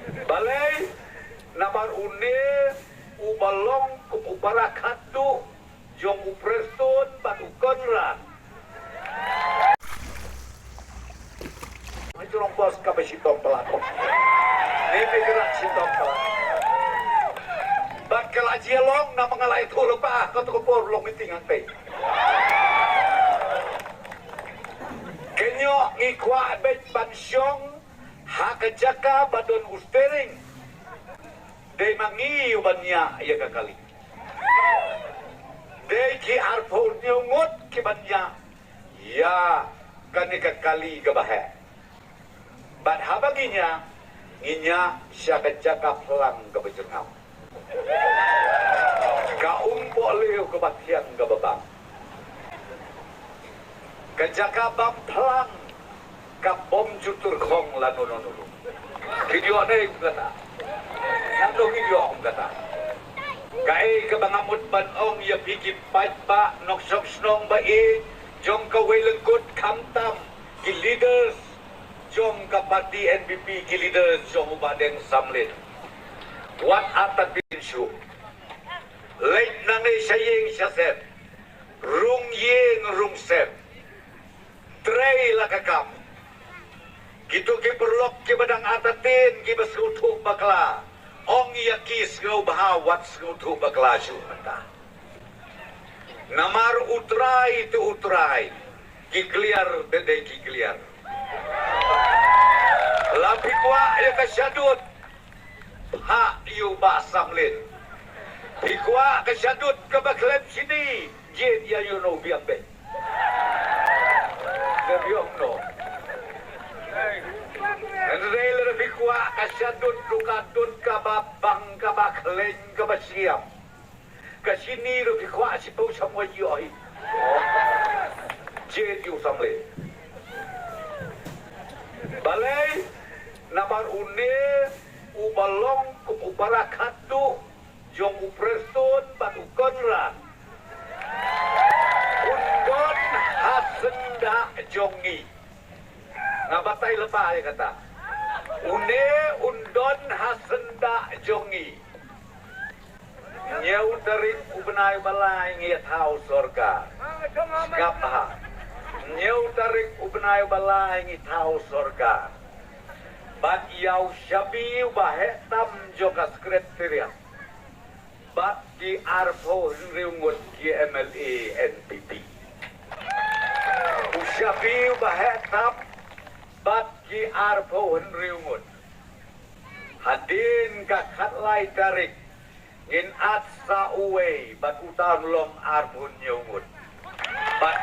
Balay namar une ubalong kubarakatu jong upreston batukonran. Itu orang bos kapasitong pelakon. Ini gerak sitong pelakon. Bat kalajialong na mengalai tulog pa kau tukupor long mitingan pe. Kenyo ngikwa bet pansyong hakajaka badon ustering. Day mangi ubanya iya kakali. Day ki arpon nyungut ki banya. Ya kani kakali gabahe. Bat habaginya nginya siya kajaka pelang gabajengam. Kaumpo leo kebatian gababang. Kajaka bang pelang kabom jutur kong lanununulu. Video na yung kata. Nando video akong kata. Kai kabangamot banong ya pigip pa noksok snong bai jong kawelengkot kamtam ki leaders jong kapati NBP ki leaders jong ubadeng samlit. Wat atat binsyu. Late nanay saying siyaset. Rung ying rung set. Tray lakakam. Gitu kiperlok kibadang atatin kibasutuk bakla. Ong yakis ngau bahawat ngutuk bakla syumata. Namar utrai tu utrai. Kikliar bede kikliar. Lapikwa ya kasyadut. Ha yu basamlin. Ikwa kasyadut kabaklem sini. Jin ya yu no biambe. Nabiong no. Andrei lebikwa kasyadut lukadun kababang kabakleng kabasiam. Kasini lebikwa sipaw samwa yoy. Jin yu samlin. Balay namar une ubalong kubarakatu jong upreston batukonran. Undon hasenda jongi. Ngabatay lepa ya kata. Une undon hasenda jongi. Nyau tarik ubenay balay ngiyat hau sorga. Skapha. Nyau tarik ubenay balay ngiyat hau sorga. Bat yaw syabiw bahetam joka sekretariat. Bat di arpo riungut ki MLA NPP. Usyabiw bahetam bat ki arpo riungut. Hadin kakatlay tarik. Ngin at sa uwe bat utang long arpo nyungut. Bat